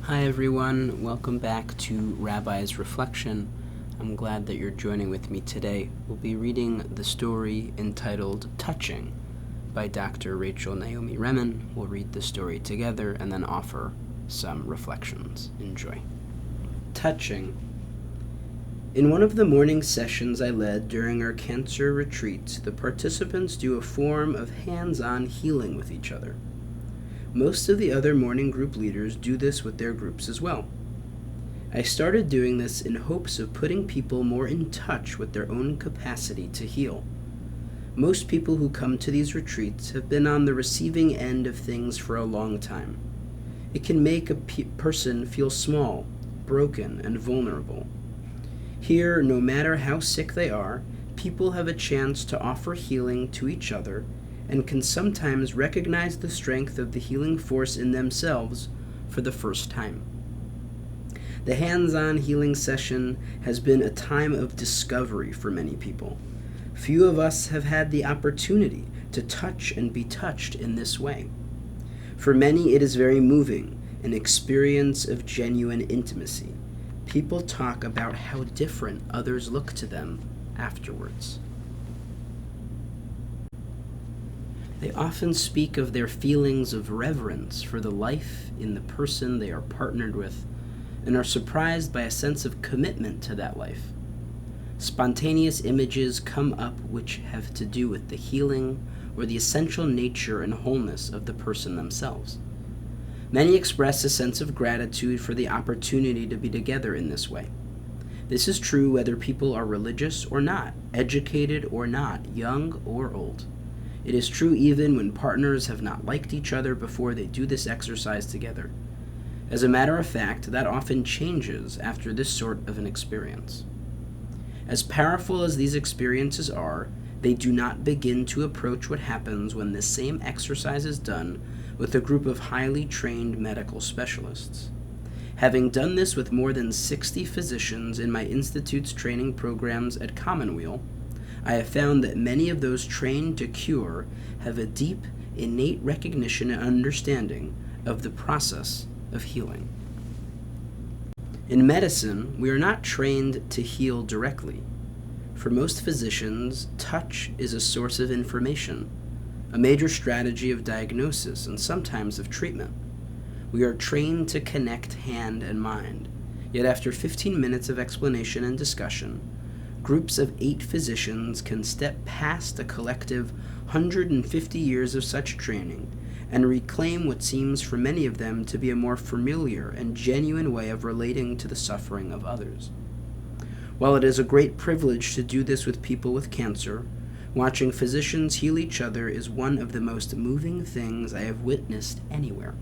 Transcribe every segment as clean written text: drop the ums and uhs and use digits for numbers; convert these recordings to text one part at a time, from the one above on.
Hi everyone, welcome back to Rabbi's Reflection. I'm glad that you're joining with me today. We'll be reading the story entitled Touching by Dr. Naomi Remen. We'll read the story together and then offer some reflections. Enjoy. Touching. In one of the morning sessions I led during our cancer retreats, the participants do a form of hands-on healing with each other. Most of the other morning group leaders do this with their groups as well. I started doing this in hopes of putting people more in touch with their own capacity to heal. Most people who come to these retreats have been on the receiving end of things for a long time. It can make a person feel small, broken, and vulnerable. Here, no matter how sick they are, people have a chance to offer healing to each other and can sometimes recognize the strength of the healing force in themselves for the first time. The hands-on healing session has been a time of discovery for many people. Few of us have had the opportunity to touch and be touched in this way. For many, it is very moving, an experience of genuine intimacy. People talk about how different others look to them afterwards. They often speak of their feelings of reverence for the life in the person they are partnered with, and are surprised by a sense of commitment to that life. Spontaneous images come up which have to do with the healing or the essential nature and wholeness of the person themselves. Many express a sense of gratitude for the opportunity to be together in this way. This is true whether people are religious or not, educated or not, young or old. It is true even when partners have not liked each other before they do this exercise together. As a matter of fact, that often changes after this sort of an experience. As powerful as these experiences are, they do not begin to approach what happens when this same exercise is done with a group of highly trained medical specialists. Having done this with more than 60 physicians in my institute's training programs at Commonweal, I have found that many of those trained to cure have a deep, innate recognition and understanding of the process of healing. In medicine, we are not trained to heal directly. For most physicians, touch is a source of information, a major strategy of diagnosis and sometimes of treatment. We are trained to connect hand and mind, yet after 15 minutes of explanation and discussion, groups of 8 physicians can step past a collective 150 years of such training and reclaim what seems for many of them to be a more familiar and genuine way of relating to the suffering of others. While it is a great privilege to do this with people with cancer, watching physicians heal each other is one of the most moving things I have witnessed anywhere.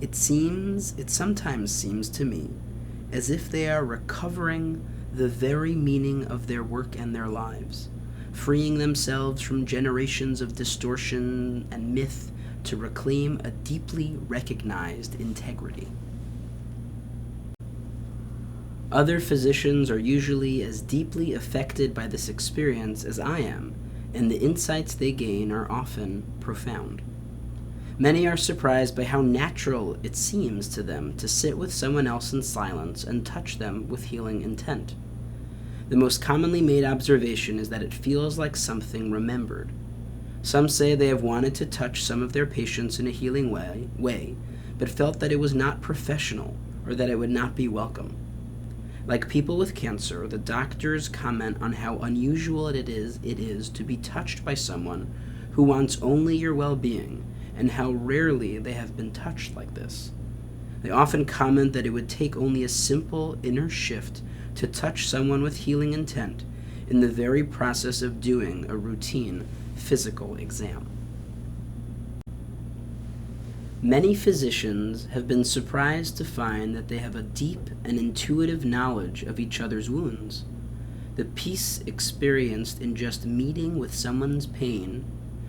It sometimes seems to me as if they are recovering the very meaning of their work and their lives, freeing themselves from generations of distortion and myth to reclaim a deeply recognized integrity. Other physicians are usually as deeply affected by this experience as I am, and the insights they gain are often profound. Many are surprised by how natural it seems to them to sit with someone else in silence and touch them with healing intent. The most commonly made observation is that it feels like something remembered. Some say they have wanted to touch some of their patients in a healing way, but felt that it was not professional or that it would not be welcome. Like people with cancer, the doctors comment on how unusual it is to be touched by someone who wants only your well-being, and how rarely they have been touched like this. They often comment that it would take only a simple inner shift to touch someone with healing intent in the very process of doing a routine physical exam. Many physicians have been surprised to find that they have a deep and intuitive knowledge of each other's wounds. The peace experienced in just meeting with someone's pain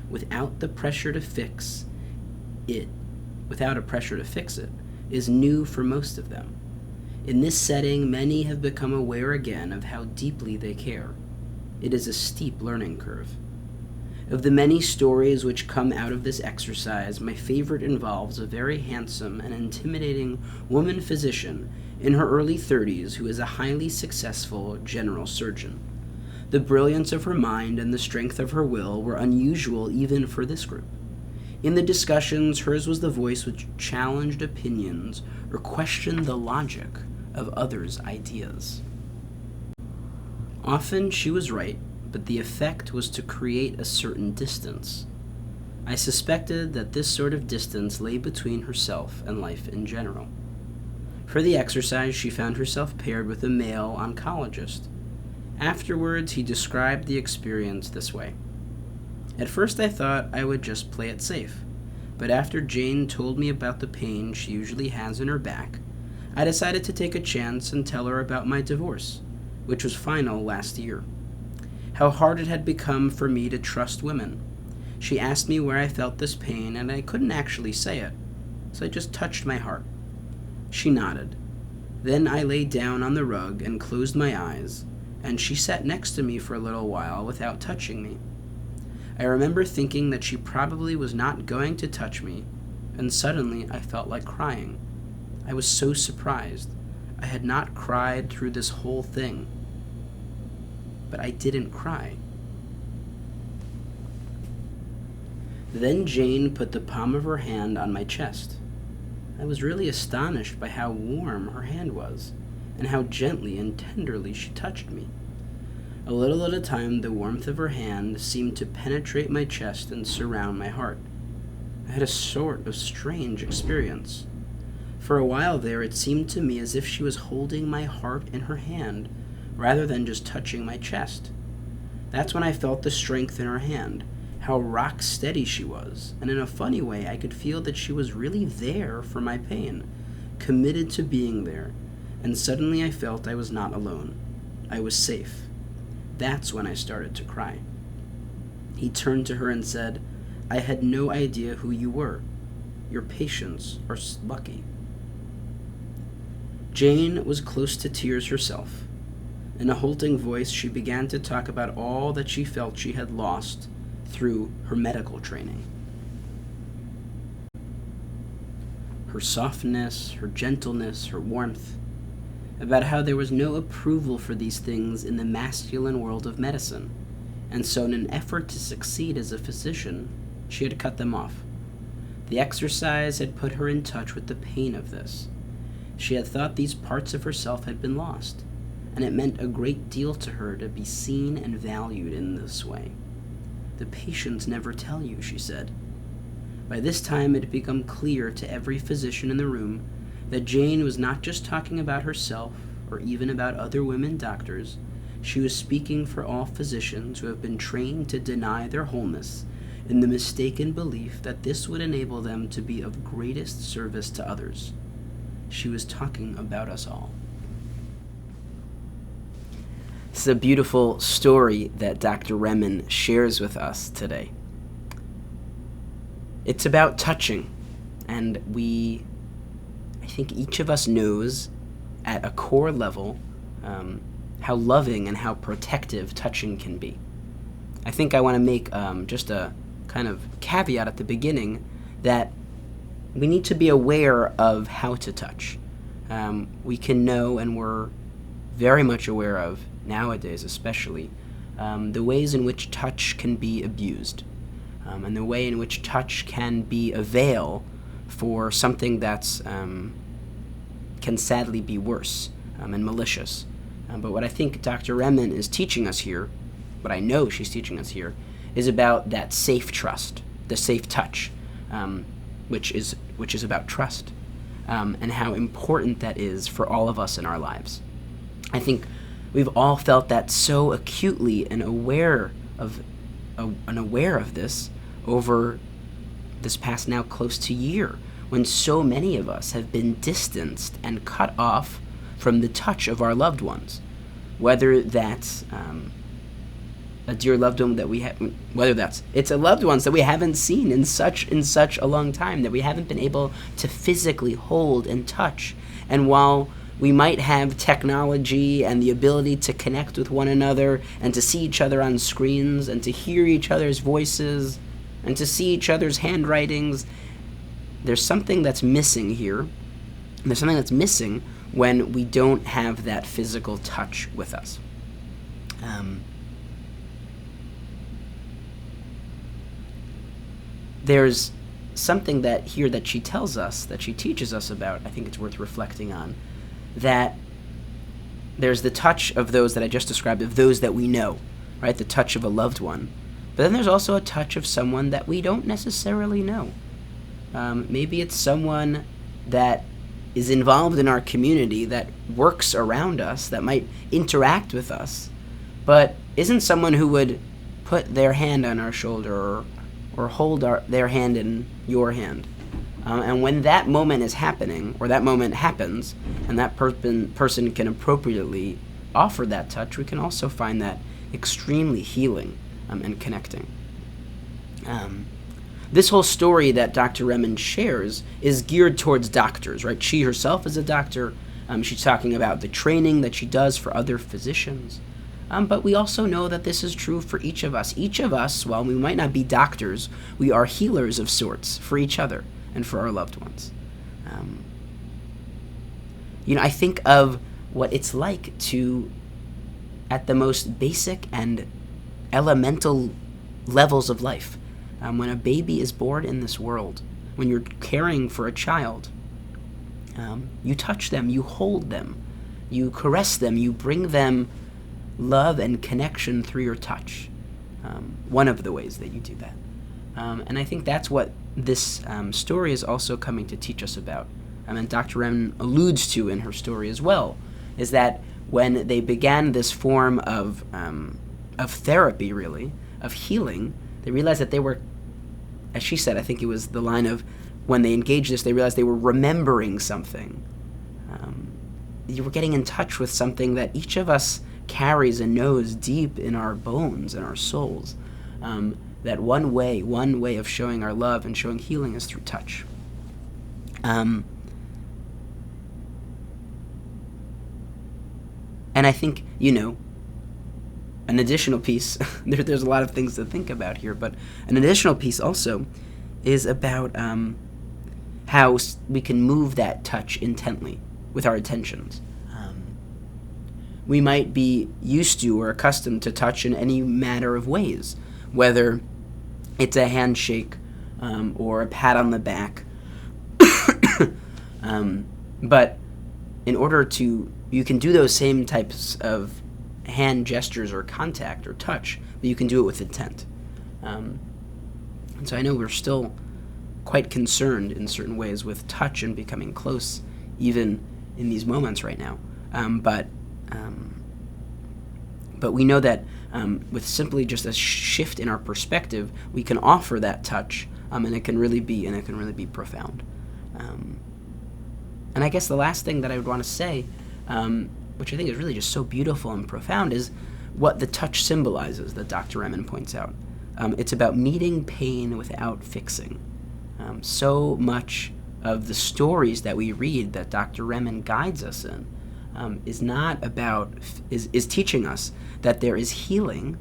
without a pressure to fix it, is new for most of them. In this setting, many have become aware again of how deeply they care. It is a steep learning curve. Of the many stories which come out of this exercise, my favorite involves a very handsome and intimidating woman physician in her early 30s who is a highly successful general surgeon. The brilliance of her mind and the strength of her will were unusual even for this group. In the discussions, hers was the voice which challenged opinions or questioned the logic of others' ideas. Often she was right, but the effect was to create a certain distance. I suspected that this sort of distance lay between herself and life in general. For the exercise, she found herself paired with a male oncologist. Afterwards, he described the experience this way. At first I thought I would just play it safe, but after Jane told me about the pain she usually has in her back, I decided to take a chance and tell her about my divorce, which was final last year. How hard it had become for me to trust women. She asked me where I felt this pain, and I couldn't actually say it, so I just touched my heart. She nodded. Then I lay down on the rug and closed my eyes, and she sat next to me for a little while without touching me. I remember thinking that she probably was not going to touch me, and suddenly I felt like crying. I was so surprised. I had not cried through this whole thing. But I didn't cry. Then Jane put the palm of her hand on my chest. I was really astonished by how warm her hand was, and how gently and tenderly she touched me. A little at a time, the warmth of her hand seemed to penetrate my chest and surround my heart. I had a sort of strange experience. For a while there, it seemed to me as if she was holding my heart in her hand, rather than just touching my chest. That's when I felt the strength in her hand, how rock steady she was, and in a funny way I could feel that she was really there for my pain, committed to being there, and suddenly I felt I was not alone. I was safe. That's when I started to cry. He turned to her and said, "I had no idea who you were. Your patients are lucky." Jane was close to tears herself. In a halting voice, she began to talk about all that she felt she had lost through her medical training. Her softness, her gentleness, her warmth, about how there was no approval for these things in the masculine world of medicine, and so in an effort to succeed as a physician, she had cut them off. The exercise had put her in touch with the pain of this. She had thought these parts of herself had been lost, and it meant a great deal to her to be seen and valued in this way. "The patients never tell you," she said. By this time it had become clear to every physician in the room that Jane was not just talking about herself or even about other women doctors. She was speaking for all physicians who have been trained to deny their wholeness in the mistaken belief that this would enable them to be of greatest service to others. She was talking about us all. This is a beautiful story that Dr. Remen shares with us today. It's about touching, and I think each of us knows at a core level how loving and how protective touching can be. I think I want to make just a kind of caveat at the beginning that we need to be aware of how to touch. We can know, and we're very much aware of, nowadays especially, the ways in which touch can be abused, and the way in which touch can be a veil for something that's can sadly be worse and malicious. But what I think Dr. Remen is teaching us here, what I know she's teaching us here, is about that safe trust, the safe touch, which is about trust, and how important that is for all of us in our lives. I think we've all felt that so acutely and aware of this over this past now close to year, when so many of us have been distanced and cut off from the touch of our loved ones, whether that's a dear loved one that we have, it's a loved ones that we haven't seen in such a long time, that we haven't been able to physically hold and touch. And while we might have technology and the ability to connect with one another and to see each other on screens and to hear each other's voices and to see each other's handwritings. There's something that's missing here. There's something that's missing when we don't have that physical touch with us. There's something that here that she tells us, that she teaches us about, I think it's worth reflecting on, that there's the touch of those that I just described, of those that we know, right? The touch of a loved one. But then there's also a touch of someone that we don't necessarily know. Maybe it's someone that is involved in our community, that works around us, that might interact with us, but isn't someone who would put their hand on our shoulder or hold their hand in your hand. And when that moment is happening, or that moment happens, and that person can appropriately offer that touch, we can also find that extremely healing and connecting. This whole story that Dr. Remen shares is geared towards doctors, right? She herself is a doctor. She's talking about the training that she does for other physicians. But we also know that this is true for each of us. Each of us, while we might not be doctors, we are healers of sorts for each other and for our loved ones. I think of what it's like to, at the most basic and elemental levels of life, when a baby is born in this world, when you're caring for a child, you touch them, you hold them, you caress them, you bring them love and connection through your touch. One of the ways that you do that. And I think that's what this story is also coming to teach us about. And Dr. Remen alludes to in her story as well, is that when they began this form of therapy, really, of healing, they realized that they were, as she said, I think it was the line of, when they engaged this, they realized they were remembering something. You were getting in touch with something that each of us carries and knows deep in our bones and our souls. That one way of showing our love and showing healing is through touch. And I think, an additional piece, there's a lot of things to think about here, but an additional piece also is about how we can move that touch intently with our attentions. We might be used to or accustomed to touch in any manner of ways, whether it's a handshake or a pat on the back. But in order to, you can do those same types of hand gestures or contact or touch, but you can do it with intent. And so I know we're still quite concerned in certain ways with touch and becoming close, even in these moments right now. But we know that with simply just a shift in our perspective, we can offer that touch, and it can really be profound. And I guess the last thing that I would want to say, which I think is really just so beautiful and profound, is what the touch symbolizes, that Dr. Remen points out. It's about meeting pain without fixing. So much of the stories that we read that Dr. Remen guides us in is teaching us that there is healing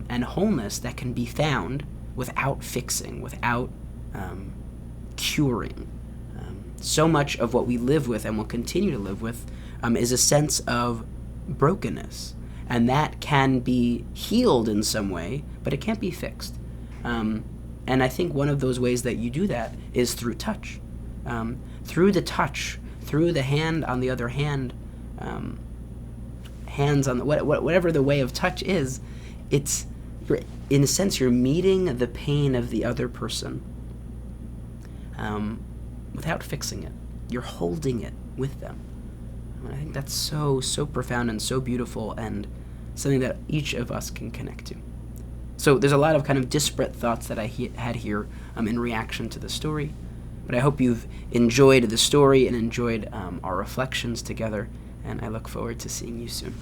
and wholeness that can be found without fixing, without curing. So much of what we live with and will continue to live with is a sense of brokenness, and that can be healed in some way, but it can't be fixed. And I think one of those ways that you do that is through touch. Through the touch, through the hand on the other hand, hands on the, whatever the way of touch is, in a sense, you're meeting the pain of the other person without fixing it. You're holding it with them. And I think that's so profound and so beautiful, and something that each of us can connect to. So there's a lot of kind of disparate thoughts that I had here in reaction to the story, but I hope you've enjoyed the story and enjoyed our reflections together, and I look forward to seeing you soon.